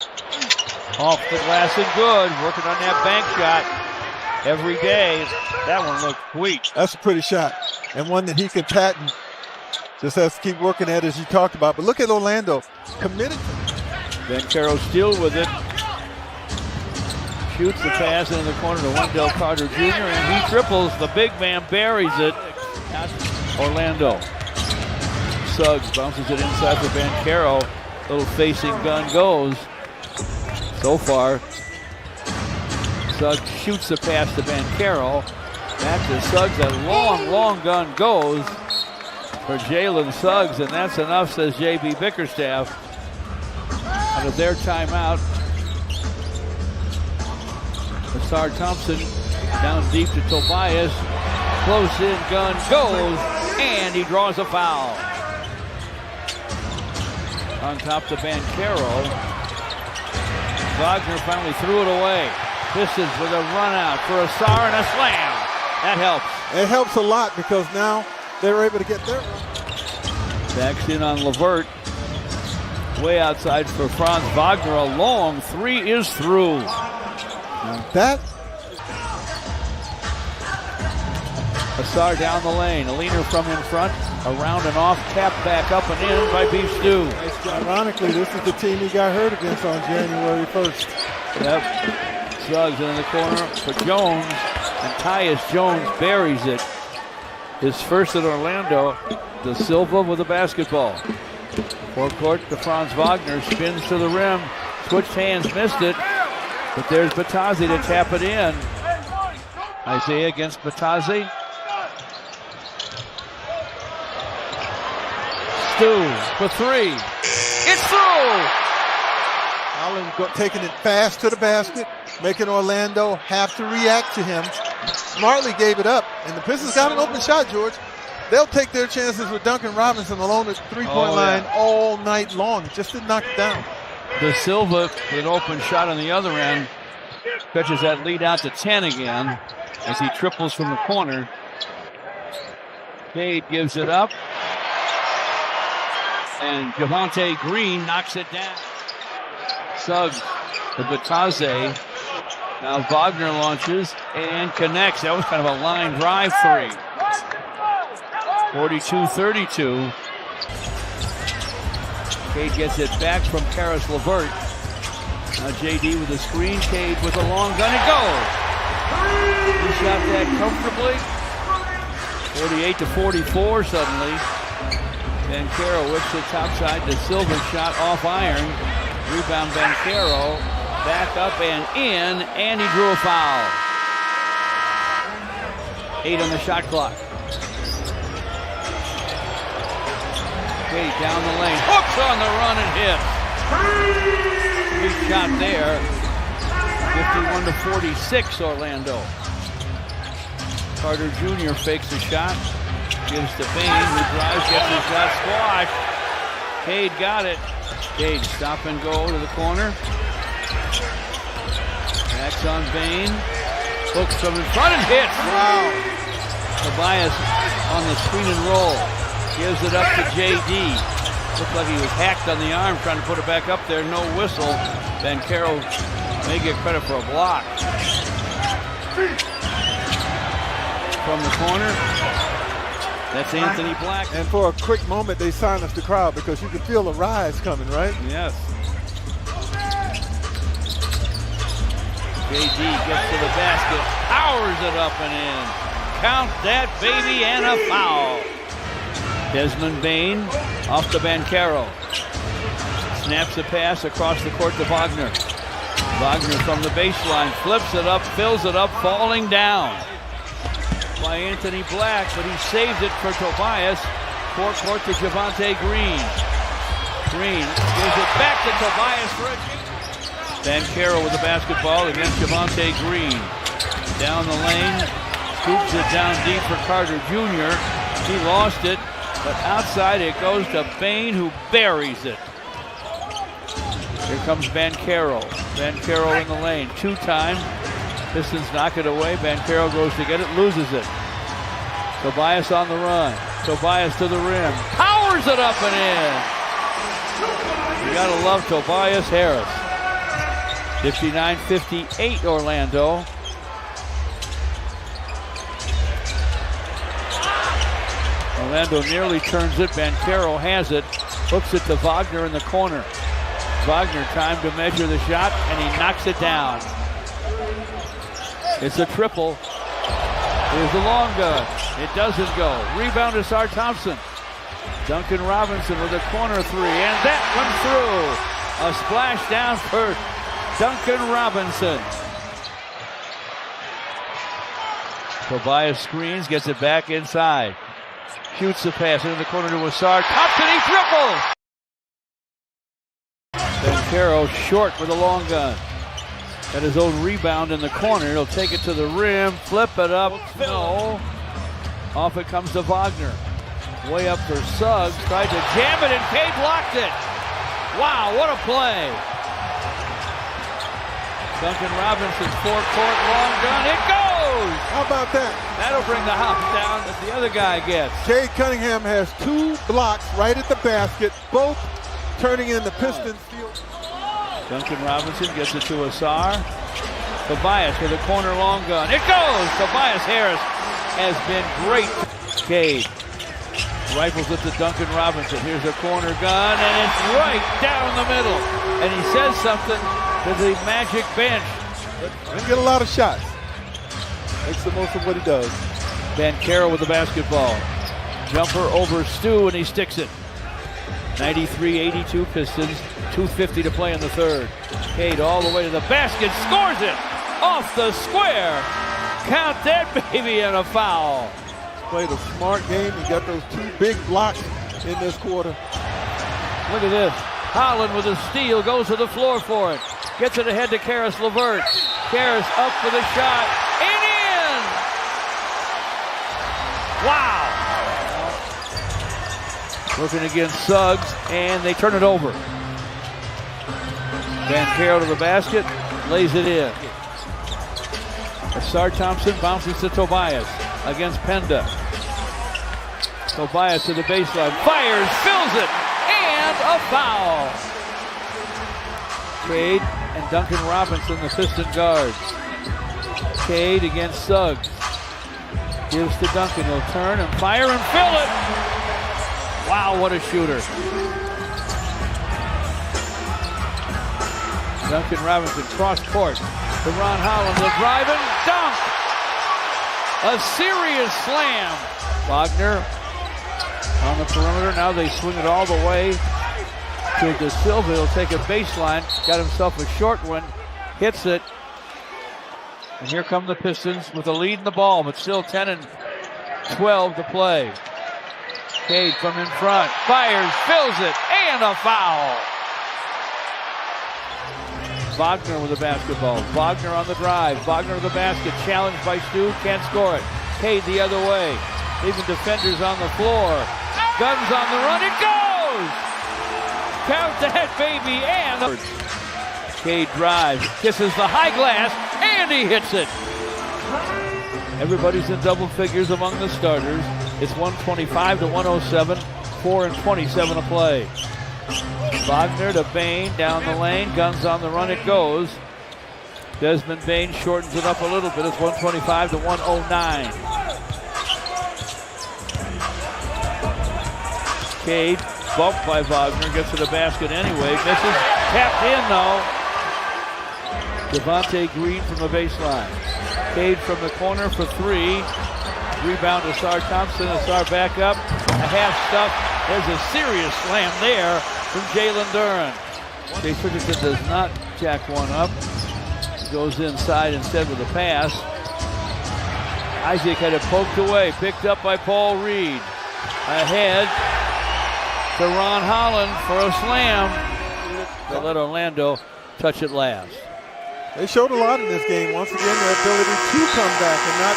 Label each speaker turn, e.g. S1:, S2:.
S1: Off the glass and good. Working on that bank shot every day. That one looked sweet.
S2: That's a pretty shot. And one that he can patent. Just has to keep working at it, as you talked about. But look at Orlando. Committed.
S1: Banchero still with it. Shoots the pass into the corner to Wendell Carter Jr. and he triples. The big man buries it. Orlando. Suggs bounces it inside for Banchero. Little facing gun goes. So far, Suggs shoots the pass to Banchero. Back to Suggs. A long gun goes for Jalen Suggs, and that's enough, says J.B. Bickerstaff. Out of their timeout, Asar Thompson down deep to Tobias. Close in, gun goes, and he draws a foul. On top to Banchero. Wagner finally threw it away. Pistons with a run out for Asar and a slam. That helps.
S2: It helps a lot because now they're able to get there.
S1: Backs in on LeVert. Way outside for Franz Wagner. A long three is through.
S2: That.
S1: Asar down the lane. A leaner from in front. Around and off. Tap back up and in by Beef Stew.
S2: Ironically, this is the team he got hurt against on January 1st.
S1: Yep. Suggs in the corner for Jones. And Tyus Jones buries it. His first at Orlando. De Silva with the basketball. Forecourt to Franz Wagner. Spins to the rim. Switched hands, missed it. But there's Batazzi to tap it in. Isaiah against Batazzi. Stew for three. It's through!
S2: Allen taking it fast to the basket, making Orlando have to react to him. Smartly gave it up, and the Pistons got an open shot, George. They'll take their chances with Duncan Robinson alone at the three-point line all night long. Just didn't knock it down.
S1: De Silva with an open shot on the other end. Stretches that lead out to 10 again as he triples from the corner. Cade gives it up. And Javonte Green knocks it down. Suggs to Batazzi. Now Wagner launches and connects. That was kind of a line drive three. 42-32. Cade gets it back from Karis LeVert. Now JD with the screen. Cade with a long gun and goes. He shot that comfortably. 48-44 suddenly. Banchero whips it topside to Silva. Shot off iron. Rebound Banchero. Back up and in. And he drew a foul. 8 on the shot clock. Cade down the lane. Hooks on the run and hits. Big shot there. 51-46 Orlando. Carter Jr. fakes the shot. Gives to Bain, who drives, gets his shot squashed. Cade got it. Cade stop and go to the corner. Backs on Bain. Hooks from in front and hits. Wow. Tobias on the screen and roll. Gives it up to JD. Looked like he was hacked on the arm trying to put it back up there. No whistle. Banchero may get credit for a block. From the corner. That's Anthony Black.
S2: And for a quick moment, they silenced the crowd because you could feel a rise coming, right?
S1: Yes. JD gets to the basket, powers it up and in. Count that baby and a foul. Desmond Bain off to Banchero. Snaps the pass across the court to Wagner. Wagner from the baseline, flips it up, fills it up, falling down by Anthony Black, but he saves it for Tobias. Forecourt to Javonte Green. Green gives it back to Tobias for a Banchero with the basketball against Javonte Green. Down the lane, scoops it down deep for Carter Jr. He lost it, but outside it goes to Bain, who buries it. Here comes Banchero. Banchero in the lane, two-time. Pistons knock it away. Banchero goes to get it, loses it. Tobias on the run. Tobias to the rim. Powers it up and in. You gotta love Tobias Harris. 59-58 Orlando. Orlando nearly turns it. Banchero has it. Hooks it to Wagner in the corner. Wagner time to measure the shot, and he knocks it down. It's a triple. Here's the long gun. It doesn't go. Rebound to Sar Thompson. Duncan Robinson with a corner three, and that one through. A splash down for Duncan Robinson. Tobias screens, gets it back inside. Shoots the pass into the corner to Asar Thompson. He triples. Banchero short with a long gun. Got his own rebound in the corner. He'll take it to the rim, flip it up. No. Off it comes to Wagner. Way up for Suggs. Tried to jam it, and Kay blocked it. Wow, what a play. Duncan Robinson, four-court long gun. It goes!
S2: How about that?
S1: That'll bring the house down that the other guy gets.
S2: Cade Cunningham has 2 blocks right at the basket, both turning in the Pistons field.
S1: Duncan Robinson gets it to Asar. Tobias with a corner long gun. It goes! Tobias Harris has been great. Cade rifles it to Duncan Robinson. Here's a corner gun, and it's right down the middle. And he says something to the Magic bench.
S2: Doesn't get a lot of shots. Makes the most of what he does.
S1: Banchero with the basketball. Jumper over Stu, and he sticks it. 93-82 Pistons. 2:50 to play in the third. Cade all the way to the basket. Scores it off the square. Count that baby, and a foul.
S2: Played a smart game. He got those 2 big blocks in this quarter.
S1: Look at this. Holland with a steal, goes to the floor for it. Gets it ahead to Karis LeVert. Karis up for the shot. And in! Wow! Working against Suggs, and they turn it over. Banchero to the basket, lays it in. Asar Thompson bounces to Tobias against Penda. Tobias to the baseline, fires, fills it, and a foul. Cade and Duncan Robinson, the Piston guards. Cade against Suggs. Gives to Duncan, he'll turn and fire and fill it. Wow, what a shooter. Duncan Robinson cross court to Ron Holland, the driving dunk. A serious slam. Wagner on the perimeter. Now they swing it all the way to De Silva. He'll take a baseline. Got himself a short one. Hits it. And here come the Pistons with a lead in the ball, but still 10 and 12 to play. Cade from in front. Fires, fills it, and a foul. Wagner with the basketball. Wagner on the drive. Wagner with the basket. Challenged by Stu. Can't score it. Cade the other way. Leaving defenders on the floor. Guns on the run. It goes! Count that baby, and Cade drives. Kisses the high glass, and he hits it. Everybody's in double figures among the starters. It's 125 to 107. 4 and 27 to play. Wagner to Bain, down the lane, guns on the run, it goes. Desmond Bain shortens it up a little bit. It's 125 to 109. Cade, bumped by Wagner, gets to the basket anyway. Misses, tapped in though. Devontae Green from the baseline. Cade from the corner for 3. Rebound to Asar Thompson. Asar back up. A half stuff. There's a serious slam there from Jalen Duren. Jay Ferguson does not jack one up. Goes inside instead with a pass. Isaac had it poked away. Picked up by Paul Reed. Ahead to Ron Holland for a slam. They let Orlando touch it last.
S2: They showed a lot in this game. Once again, their ability to come back and not